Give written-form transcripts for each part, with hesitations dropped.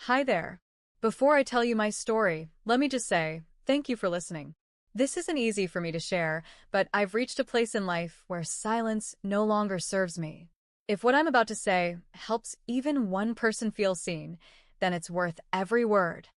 Hi there. Before I tell you my story, let me just say, thank you for listening. This isn't easy for me to share, but I've reached a place in life where silence no longer serves me. If what I'm about to say helps even one person feel seen, then it's worth every word.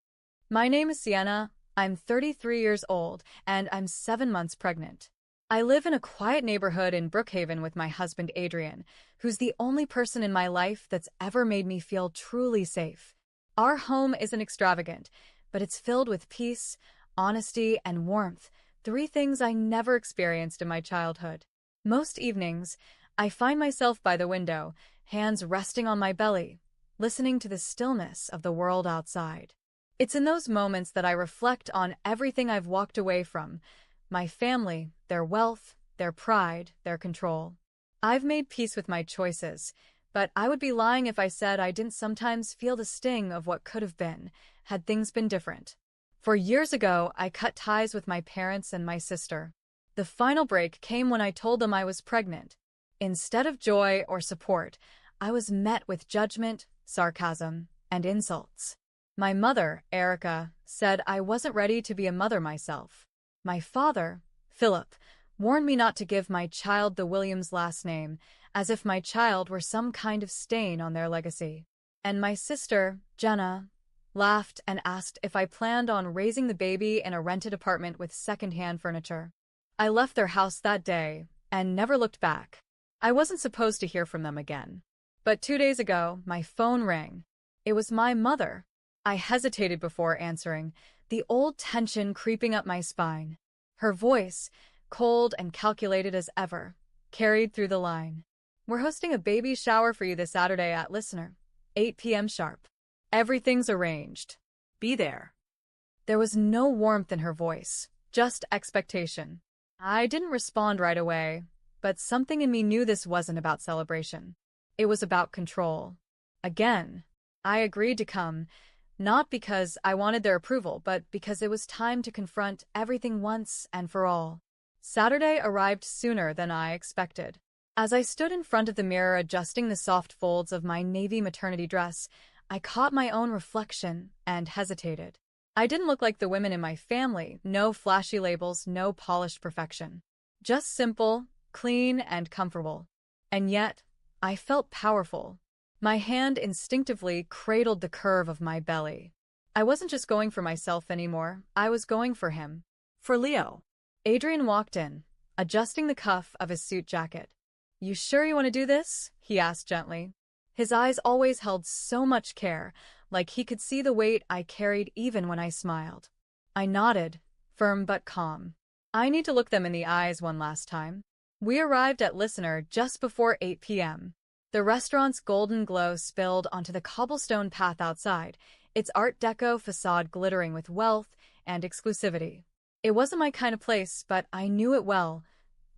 My name is Sienna, I'm 33 years old, and I'm 7 months pregnant. I live in a quiet neighborhood in Brookhaven with my husband Adrian, who's the only person in my life that's ever made me feel truly safe. Our home isn't extravagant, but it's filled with peace, honesty, and warmth, three things I never experienced in my childhood. Most evenings, I find myself by the window, hands resting on my belly, listening to the stillness of the world outside. It's in those moments that I reflect on everything I've walked away from: my family, their wealth, their pride, their control. I've made peace with my choices, but I would be lying if I said I didn't sometimes feel the sting of what could have been, had things been different. For years ago, I cut ties with my parents and my sister. The final break came when I told them I was pregnant. Instead of joy or support, I was met with judgment, sarcasm, and insults. My mother, Erica, said I wasn't ready to be a mother myself. My father, Philip, warned me not to give my child the Williams last name, as if my child were some kind of stain on their legacy. And my sister, Jenna, laughed and asked if I planned on raising the baby in a rented apartment with secondhand furniture. I left their house that day and never looked back. I wasn't supposed to hear from them again. But 2 days ago, my phone rang. It was my mother. I hesitated before answering, the old tension creeping up my spine. Her voice, cold and calculated as ever, carried through the line. "We're hosting a baby shower for you this Saturday at Listener, 8 p.m. sharp. Everything's arranged. Be there." There was no warmth in her voice, just expectation. I didn't respond right away, but something in me knew this wasn't about celebration. It was about control. Again, I agreed to come, not because I wanted their approval, but because it was time to confront everything once and for all. Saturday arrived sooner than I expected. As I stood in front of the mirror adjusting the soft folds of my navy maternity dress, I caught my own reflection and hesitated. I didn't look like the women in my family, no flashy labels, no polished perfection. Just simple, clean, and comfortable. And yet, I felt powerful. My hand instinctively cradled the curve of my belly. I wasn't just going for myself anymore, I was going for him. For Leo. Adrian walked in, adjusting the cuff of his suit jacket. "You sure you want to do this?" he asked gently. His eyes always held so much care, like he could see the weight I carried even when I smiled. I nodded, firm but calm. I need to look them in the eyes one last time. We arrived at Listener just before 8 p.m. The restaurant's golden glow spilled onto the cobblestone path outside, its Art Deco facade glittering with wealth and exclusivity. It wasn't my kind of place, but I knew it well.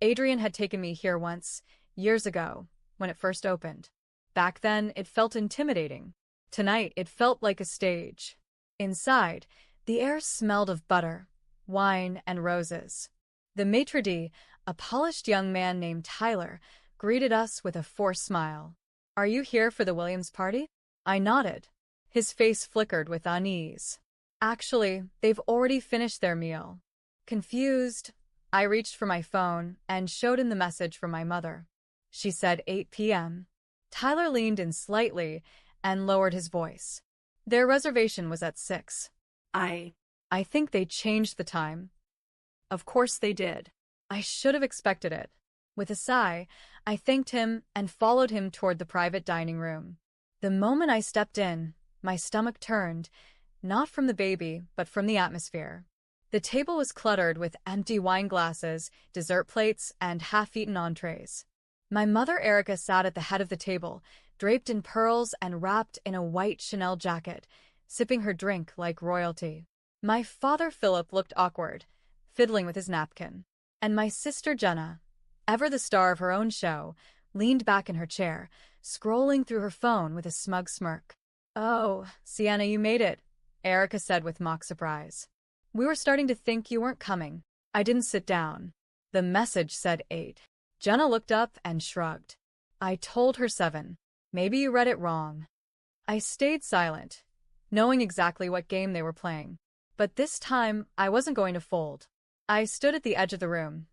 Adrian had taken me here once, years ago, when it first opened. Back then, it felt intimidating. Tonight, it felt like a stage. Inside, the air smelled of butter, wine, and roses. The maitre d', a polished young man named Tyler, greeted us with a forced smile. "Are you here for the Williams party?" I nodded. His face flickered with unease. "Actually, they've already finished their meal." Confused, I reached for my phone and showed him the message from my mother. She said 8 p.m. Tyler leaned in slightly and lowered his voice. "Their reservation was at 6. I think they changed the time." Of course they did. I should have expected it. With a sigh, I thanked him and followed him toward the private dining room. The moment I stepped in, my stomach turned, not from the baby, but from the atmosphere. The table was cluttered with empty wine glasses, dessert plates, and half-eaten entrees. My mother Erica sat at the head of the table, draped in pearls and wrapped in a white Chanel jacket, sipping her drink like royalty. My father Philip looked awkward, fiddling with his napkin. And my sister Jenna, ever the star of her own show, leaned back in her chair, scrolling through her phone with a smug smirk. "Oh, Sienna, you made it," Erica said with mock surprise. "We were starting to think you weren't coming." I didn't sit down. The message said 8. Jenna looked up and shrugged. "I told her 7. Maybe you read it wrong." I stayed silent. knowing exactly what game they were playing. But this time, I wasn't going to fold. I stood at the edge of the room,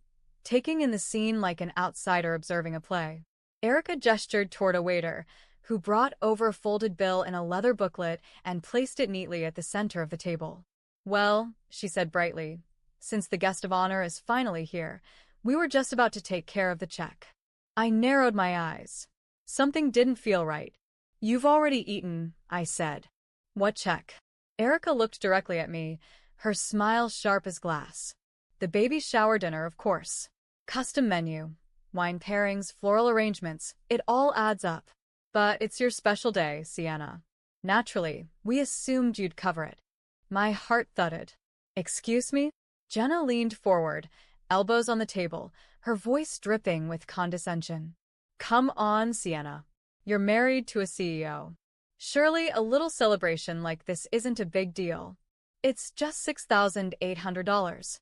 taking in the scene like an outsider observing a play. Erica gestured toward a waiter, who brought over a folded bill in a leather booklet and placed it neatly at the center of the table. "Well," she said brightly, "since the guest of honor is finally here, we were just about to take care of the check." I narrowed my eyes. Something didn't feel right. "You've already eaten," I said. "What check?" Erica looked directly at me, her smile sharp as glass. "The baby shower dinner, of course. Custom menu, wine pairings, floral arrangements, it all adds up. But it's your special day, Sienna. Naturally, we assumed you'd cover it." My heart thudded. "Excuse me?" Jenna leaned forward, elbows on the table, her voice dripping with condescension. "Come on, Sienna. You're married to a CEO. Surely a little celebration like this isn't a big deal. It's just $6,800.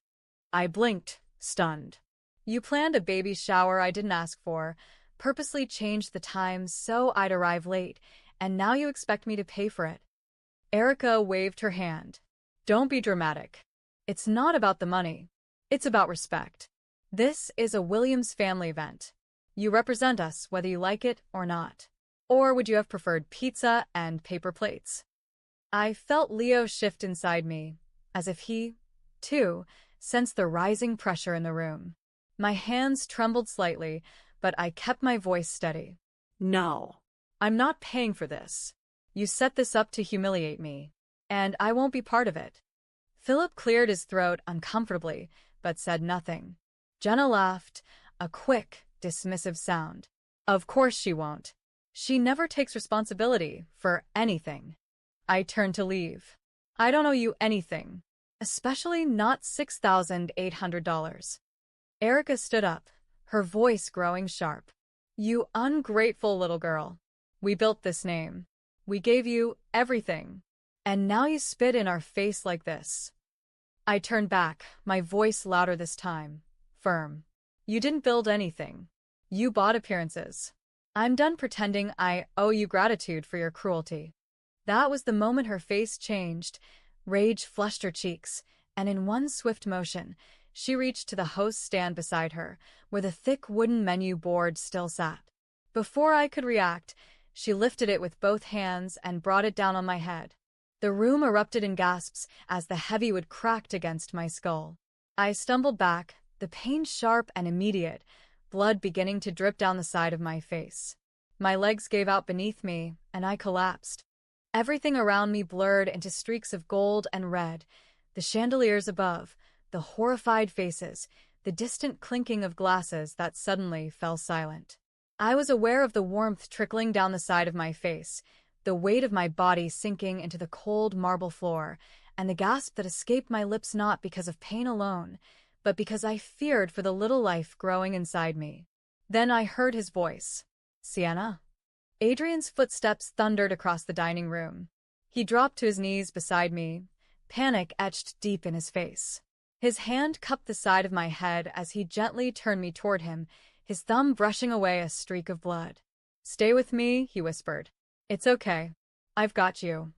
I blinked, stunned. "You planned a baby shower I didn't ask for, purposely changed the time so I'd arrive late, and now you expect me to pay for it." Erica waved her hand. "Don't be dramatic. It's not about the money. It's about respect. This is a Williams family event. You represent us whether you like it or not. Or would you have preferred pizza and paper plates?" I felt Leo shift inside me, as if he, too, sensed the rising pressure in the room. My hands trembled slightly, but I kept my voice steady. "No. I'm not paying for this. You set this up to humiliate me, and I won't be part of it." Philip cleared his throat uncomfortably, but said nothing. Jenna laughed, a quick, dismissive sound. "Of course she won't. She never takes responsibility for anything." I turned to leave. "I don't owe you anything, especially not $6,800. Erica stood up, her voice growing sharp. "You ungrateful little girl. We built this name. We gave you everything. And now you spit in our face like this." I turned back, my voice louder this time, firm. "You didn't build anything. You bought appearances. I'm done pretending I owe you gratitude for your cruelty." That was the moment her face changed. Rage flushed her cheeks, and in one swift motion, she reached to the host's stand beside her, where the thick wooden menu board still sat. Before I could react, she lifted it with both hands and brought it down on my head. The room erupted in gasps as the heavy wood cracked against my skull. I stumbled back, the pain sharp and immediate, blood beginning to drip down the side of my face. My legs gave out beneath me, and I collapsed. Everything around me blurred into streaks of gold and red, the chandeliers above, the horrified faces, the distant clinking of glasses that suddenly fell silent. I was aware of the warmth trickling down the side of my face, the weight of my body sinking into the cold marble floor, and the gasp that escaped my lips not because of pain alone, but because I feared for the little life growing inside me. Then I heard his voice. "Sienna?" Adrian's footsteps thundered across the dining room. He dropped to his knees beside me, panic etched deep in his face. His hand cupped the side of my head as he gently turned me toward him, his thumb brushing away a streak of blood. "Stay with me," he whispered. "It's okay. I've got you."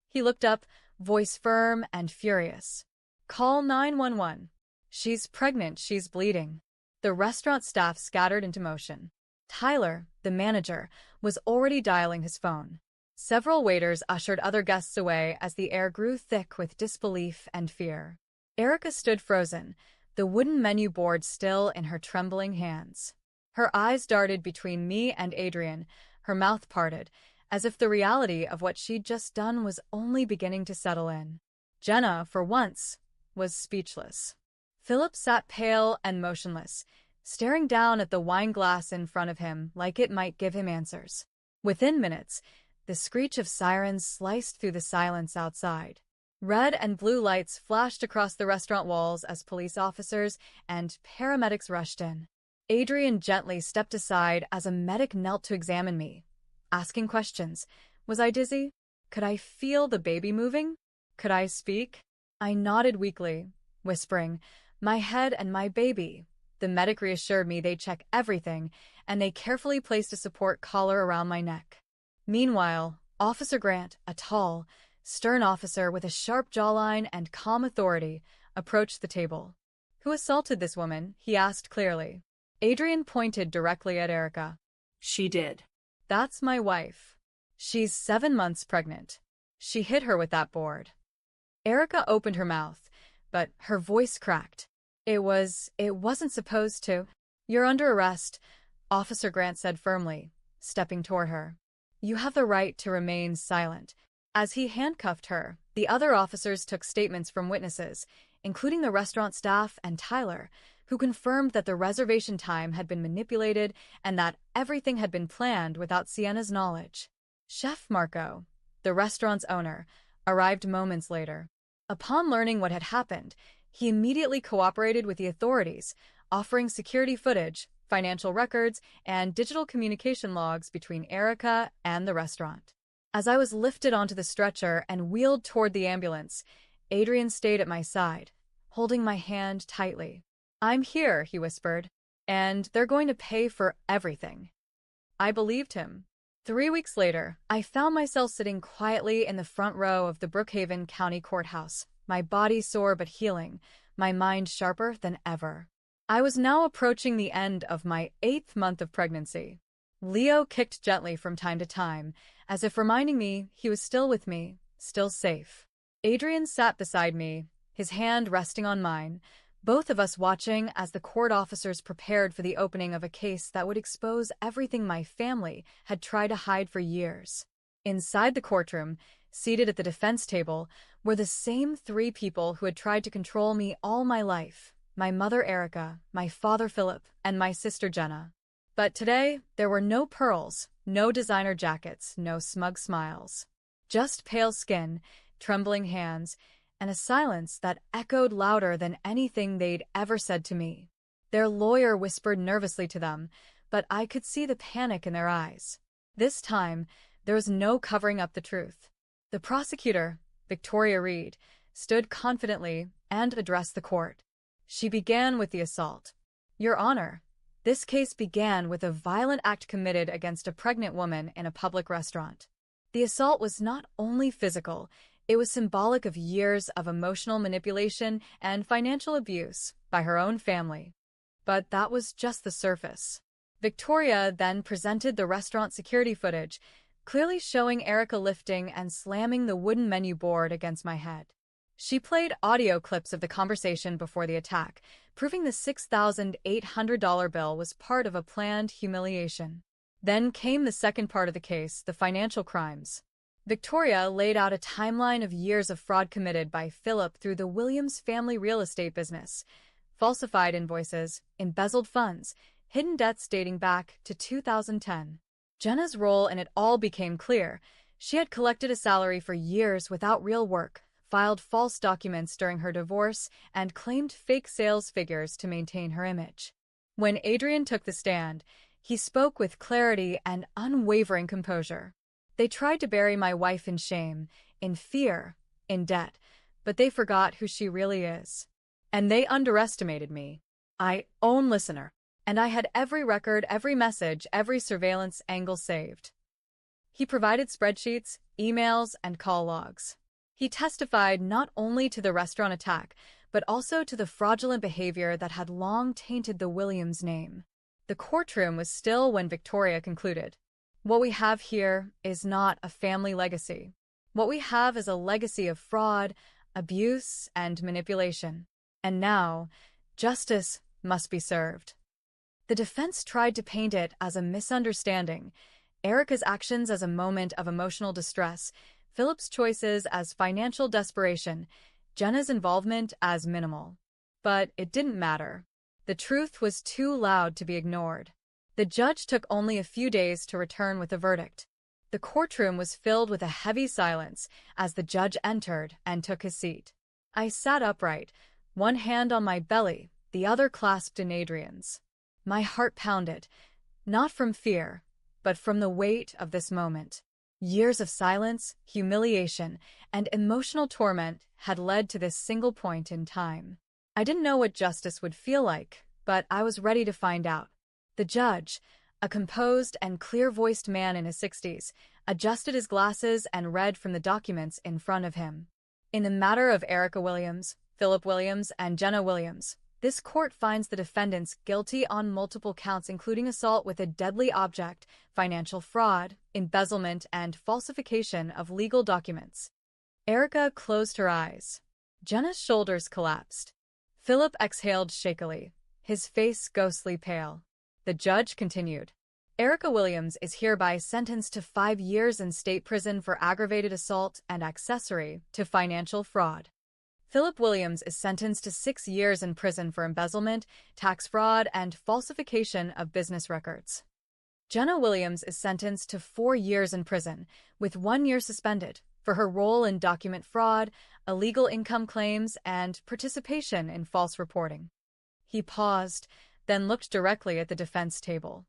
He looked up, voice firm and furious. "Call 911. She's pregnant, she's bleeding." The restaurant staff scattered into motion. Tyler, the manager, was already dialing his phone. Several waiters ushered other guests away as the air grew thick with disbelief and fear. Erica stood frozen, the wooden menu board still in her trembling hands. Her eyes darted between me and Adrian, her mouth parted, as if the reality of what she'd just done was only beginning to settle in. Jenna, for once, was speechless. Philip sat pale and motionless, staring down at the wine glass in front of him like it might give him answers. Within minutes, the screech of sirens sliced through the silence outside. Red and blue lights flashed across the restaurant walls as police officers and paramedics rushed in. Adrian gently stepped aside as a medic knelt to examine me, asking questions. Was I dizzy? Could I feel the baby moving? Could I speak? I nodded weakly, whispering, "My head and my baby." The medic reassured me they'd check everything, and they carefully placed a support collar around my neck. Meanwhile, Officer Grant, a tall, stern officer with a sharp jawline and calm authority approached the table. "Who assaulted this woman?" he asked clearly. Adrian pointed directly at Erica. "She did." "That's my wife. She's 7 months pregnant. She hit her with that board." Erica opened her mouth, but her voice cracked. It wasn't supposed to." "You're under arrest," Officer Grant said firmly, stepping toward her. "You have the right to remain silent." As he handcuffed her, the other officers took statements from witnesses, including the restaurant staff and Tyler, who confirmed that the reservation time had been manipulated and that everything had been planned without Sienna's knowledge. Chef Marco, the restaurant's owner, arrived moments later. Upon learning what had happened, he immediately cooperated with the authorities, offering security footage, financial records, and digital communication logs between Erica and the restaurant. As I was lifted onto the stretcher and wheeled toward the ambulance, Adrian stayed at my side, holding my hand tightly. "I'm here," he whispered, "and they're going to pay for everything." I believed him. 3 weeks later, I found myself sitting quietly in the front row of the Brookhaven County Courthouse, my body sore but healing, my mind sharper than ever. I was now approaching the end of my 8th month of pregnancy. Leo kicked gently from time to time, as if reminding me he was still with me, still safe. Adrian sat beside me, his hand resting on mine, both of us watching as the court officers prepared for the opening of a case that would expose everything my family had tried to hide for years. Inside the courtroom, seated at the defense table, were the same 3 people who had tried to control me all my life: my mother Erica, my father Philip, and my sister Jenna. But today, there were no pearls, no designer jackets, no smug smiles. Just pale skin, trembling hands, and a silence that echoed louder than anything they'd ever said to me. Their lawyer whispered nervously to them, but I could see the panic in their eyes. This time, there was no covering up the truth. The prosecutor, Victoria Reed, stood confidently and addressed the court. She began with the assault. "Your Honor, this case began with a violent act committed against a pregnant woman in a public restaurant. The assault was not only physical, it was symbolic of years of emotional manipulation and financial abuse by her own family." But that was just the surface. Victoria then presented the restaurant security footage, clearly showing Erica lifting and slamming the wooden menu board against my head. She played audio clips of the conversation before the attack, proving the $6,800 bill was part of a planned humiliation. Then came the second part of the case, the financial crimes. Victoria laid out a timeline of years of fraud committed by Philip through the Williams family real estate business: falsified invoices, embezzled funds, hidden debts dating back to 2010. Jenna's role in it all became clear. She had collected a salary for years without real work, filed false documents during her divorce, and claimed fake sales figures to maintain her image. When Adrian took the stand, he spoke with clarity and unwavering composure. "They tried to bury my wife in shame, in fear, in debt, but they forgot who she really is. And they underestimated me. I own Listener, and I had every record, every message, every surveillance angle saved." He provided spreadsheets, emails, and call logs. He testified not only to the restaurant attack, but also to the fraudulent behavior that had long tainted the Williams name. The courtroom was still when Victoria concluded. "What we have here is not a family legacy. What we have is a legacy of fraud, abuse, and manipulation. And now, justice must be served." The defense tried to paint it as a misunderstanding, Erica's actions as a moment of emotional distress, Philip's choices as financial desperation, Jenna's involvement as minimal. But it didn't matter. The truth was too loud to be ignored. The judge took only a few days to return with a verdict. The courtroom was filled with a heavy silence as the judge entered and took his seat. I sat upright, one hand on my belly, the other clasped in Adrian's. My heart pounded, not from fear, but from the weight of this moment. Years of silence, humiliation, and emotional torment had led to this single point in time. I didn't know what justice would feel like, but I was ready to find out. The judge, A composed and clear-voiced man in his 60s adjusted his glasses and read from the documents in front of him. In the matter of Erica Williams, Philip Williams, and Jenna Williams, this court finds the defendants guilty on multiple counts including assault with a deadly object, financial fraud, embezzlement, and falsification of legal documents. Erica closed her eyes. Jenna's shoulders collapsed. Philip exhaled shakily, his face ghostly pale. The judge continued. Erica Williams is hereby sentenced to 5 years in state prison for aggravated assault and accessory to financial fraud. Philip Williams is sentenced to 6 years in prison for embezzlement, tax fraud, and falsification of business records. Jenna Williams is sentenced to 4 years in prison, with 1 year suspended, for her role in document fraud, illegal income claims, and participation in false reporting. He paused, then looked directly at the defense table.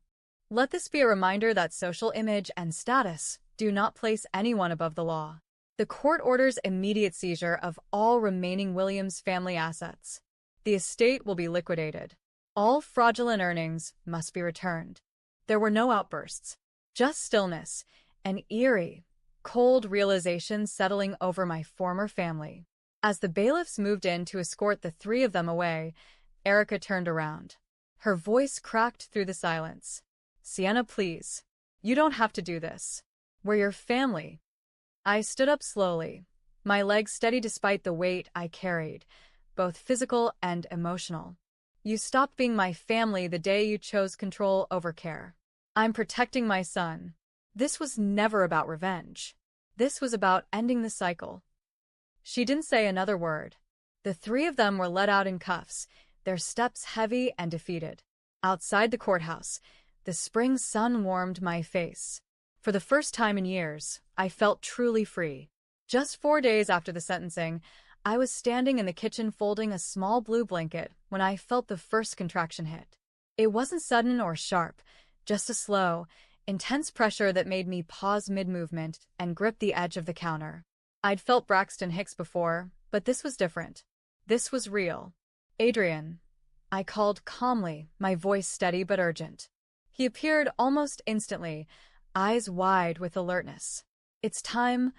Let this be a reminder that social image and status do not place anyone above the law. The court orders immediate seizure of all remaining Williams family assets. The estate will be liquidated. All fraudulent earnings must be returned. There were no outbursts, just stillness, an eerie, cold realization settling over my former family. As the bailiffs moved in to escort the 3 of them away, Erica turned around. Her voice cracked through the silence. Sienna, please. You don't have to do this. We're your family. I stood up slowly, my legs steady despite the weight I carried, both physical and emotional. You stopped being my family the day you chose control over care. I'm protecting my son. This was never about revenge. This was about ending the cycle. She didn't say another word. The 3 of them were let out in cuffs, their steps heavy and defeated. Outside the courthouse, the spring sun warmed my face. For the first time in years, I felt truly free. Just 4 days after the sentencing, I was standing in the kitchen folding a small blue blanket when I felt the first contraction hit. It wasn't sudden or sharp, just a slow, intense pressure that made me pause mid-movement and grip the edge of the counter. I'd felt Braxton Hicks before, but this was different. This was real. Adrian. I called calmly, my voice steady but urgent. He appeared almost instantly, eyes wide with alertness. It's time,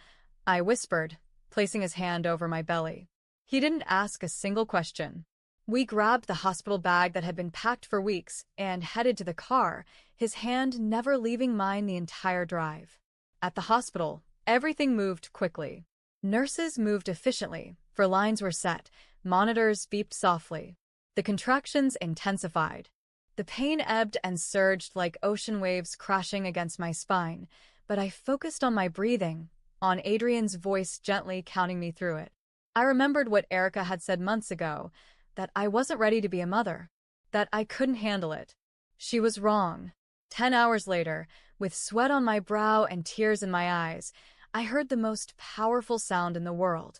I whispered, placing his hand over my belly. He didn't ask a single question. We grabbed the hospital bag that had been packed for weeks and headed to the car, his hand never leaving mine the entire drive. At the hospital, everything moved quickly. Nurses moved efficiently, for lines were set, monitors beeped softly. The contractions intensified. The pain ebbed and surged like ocean waves crashing against my spine, but I focused on my breathing, on Adrian's voice gently counting me through it. I remembered what Erica had said months ago, that I wasn't ready to be a mother, that I couldn't handle it. She was wrong. 10 hours later, with sweat on my brow and tears in my eyes, I heard the most powerful sound in the world,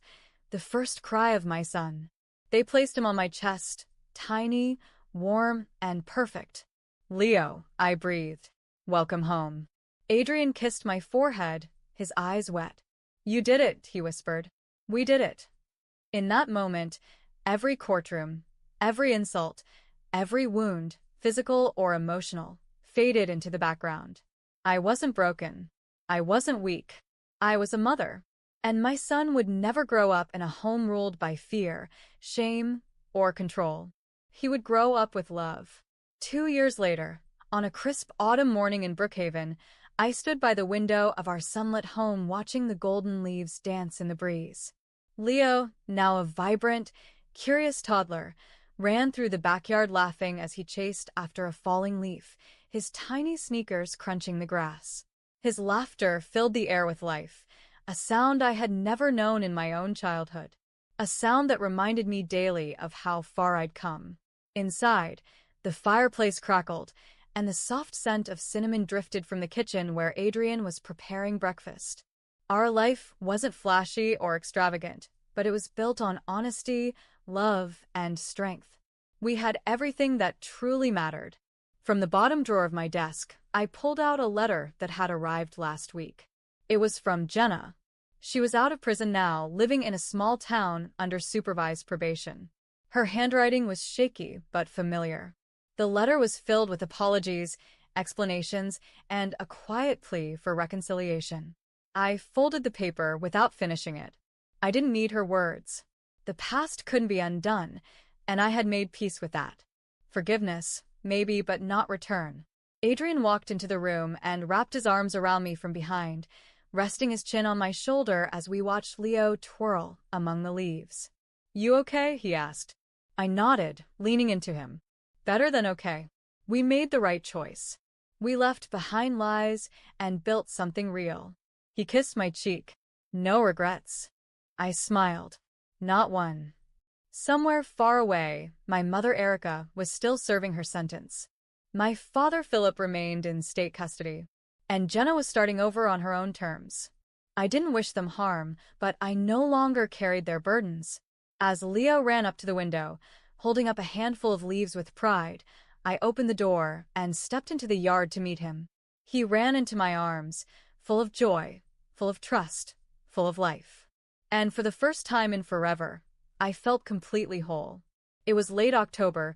the first cry of my son. They placed him on my chest, tiny, warm, and perfect. Leo, I breathed. Welcome home. Adrian kissed my forehead, his eyes wet. You did it, he whispered. We did it. In that moment, every courtroom, every insult, every wound, physical or emotional, faded into the background. I wasn't broken. I wasn't weak. I was a mother. And my son would never grow up in a home ruled by fear, shame, or control. He would grow up with love. 2 years later, on a crisp autumn morning in Brookhaven, I stood by the window of our sunlit home watching the golden leaves dance in the breeze. Leo, now a vibrant, curious toddler, ran through the backyard laughing as he chased after a falling leaf, his tiny sneakers crunching the grass. His laughter filled the air with life, a sound I had never known in my own childhood, a sound that reminded me daily of how far I'd come. Inside, the fireplace crackled, and the soft scent of cinnamon drifted from the kitchen where Adrian was preparing breakfast. Our life wasn't flashy or extravagant, but it was built on honesty, love, and strength. We had everything that truly mattered. From the bottom drawer of my desk, I pulled out a letter that had arrived last week. It was from Jenna. She was out of prison now, living in a small town under supervised probation. Her handwriting was shaky but familiar. The letter was filled with apologies explanations, and a quiet plea for reconciliation. I folded the paper without finishing it. I didn't need her words. The past couldn't be undone, and I had made peace with that. Forgiveness, maybe, but not return. Adrian walked into the room and wrapped his arms around me from behind, resting his chin on my shoulder as we watched Leo twirl among the leaves. "You okay?" he asked. I nodded, leaning into him. "Better than okay. We made the right choice. We left behind lies and built something real." He kissed my cheek. "No regrets." I smiled. Not one. Somewhere far away, my mother Erica was still serving her sentence. My father Philip remained in state custody, and Jenna was starting over on her own terms. I didn't wish them harm, but I no longer carried their burdens. As Leo ran up to the window, holding up a handful of leaves with pride, I opened the door and stepped into the yard to meet him. He ran into my arms, full of joy, full of trust, full of life. And for the first time in forever, I felt completely whole. It was late October,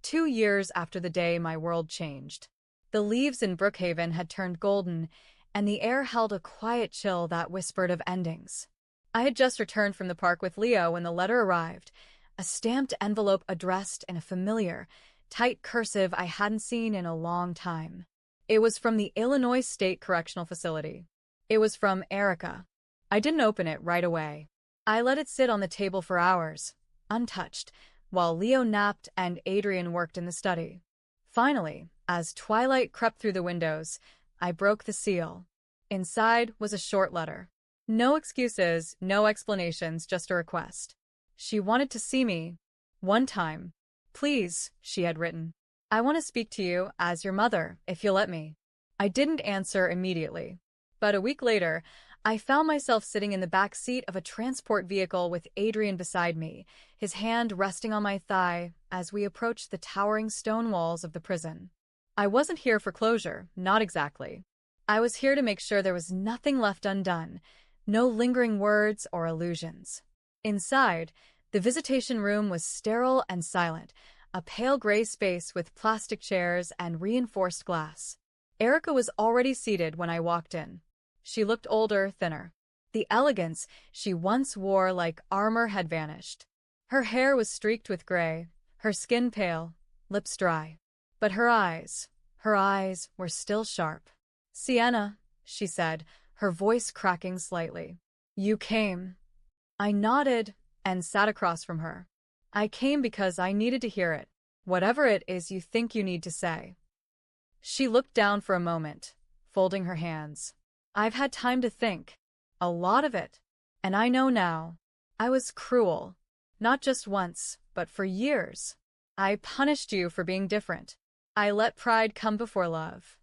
2 years after the day my world changed. The leaves in Brookhaven had turned golden, and the air held a quiet chill that whispered of endings. I had just returned from the park with Leo when the letter arrived, a stamped envelope addressed in a familiar, tight cursive I hadn't seen in a long time. It was from the Illinois State Correctional Facility. It was from Erica. I didn't open it right away. I let it sit on the table for hours, untouched, while Leo napped and Adrian worked in the study. Finally, as twilight crept through the windows, I broke the seal. Inside was a short letter. No excuses, no explanations, just a request. She wanted to see me. One time. "Please," she had written. "I want to speak to you as your mother, if you'll let me." I didn't answer immediately. But a week later, I found myself sitting in the back seat of a transport vehicle with Adrian beside me, his hand resting on my thigh as we approached the towering stone walls of the prison. I wasn't here for closure, not exactly. I was here to make sure there was nothing left undone, no lingering words or illusions. Inside, the visitation room was sterile and silent, a pale gray space with plastic chairs and reinforced glass. Erica was already seated when I walked in. She looked older, thinner. The elegance she once wore like armor had vanished. Her hair was streaked with gray, her skin pale, lips dry. But her eyes were still sharp. "Sienna," she said, her voice cracking slightly. "You came." I nodded and sat across from her. "I came because I needed to hear it, whatever it is you think you need to say." She looked down for a moment, folding her hands. "I've had time to think. A lot of it. And I know now. I was cruel. Not just once, but for years. I punished you for being different. I let pride come before love."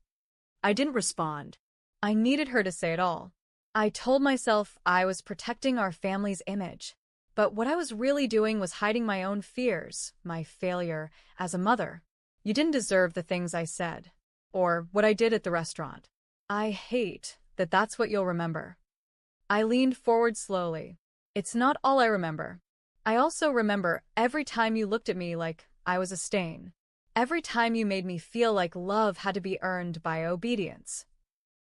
I didn't respond. I needed her to say it all. I told myself I was protecting our family's image. But what I was really doing was hiding my own fears, my failure as a mother. "You didn't deserve the things I said. Or what I did at the restaurant. I hate that that's what you'll remember." I leaned forward slowly. "It's not all I remember. I also remember every time you looked at me like I was a stain. Every time you made me feel like love had to be earned by obedience."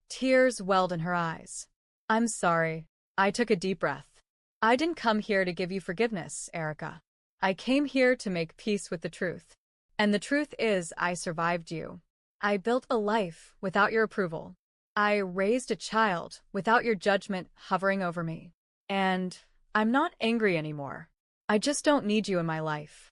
Tears welled in her eyes. "I'm sorry." I took a deep breath. "I didn't come here to give you forgiveness, Erica. I came here to make peace with the truth. And the truth is I survived you. I built a life without your approval. I raised a child without your judgment hovering over me. And I'm not angry anymore. I just don't need you in my life."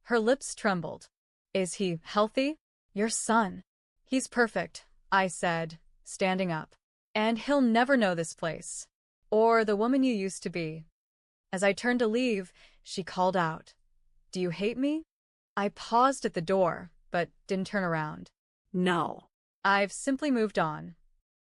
Her lips trembled. "Is he healthy?" "Your son. He's perfect," I said, standing up. "And he'll never know this place. Or the woman you used to be." As I turned to leave, she called out, "Do you hate me?" I paused at the door, but didn't turn around. "No. I've simply moved on."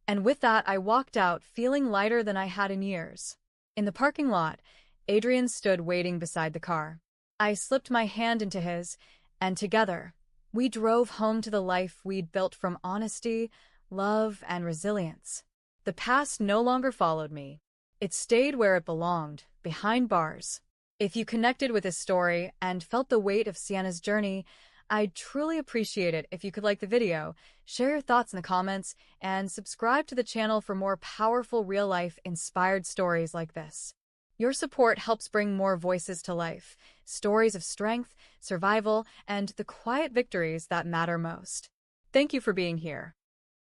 And with that, I walked out, feeling lighter than I had in years. In the parking lot, Adrian stood waiting beside the car. I slipped my hand into his, and together, we drove home to the life we'd built from honesty, love, and resilience. The past no longer followed me. It stayed where it belonged, behind bars. If you connected with his story and felt the weight of Sienna's journey, I'd truly appreciate it if you could like the video, share your thoughts in the comments, and subscribe to the channel for more powerful real-life inspired stories like this. Your support helps bring more voices to life, stories of strength, survival, and the quiet victories that matter most. Thank you for being here.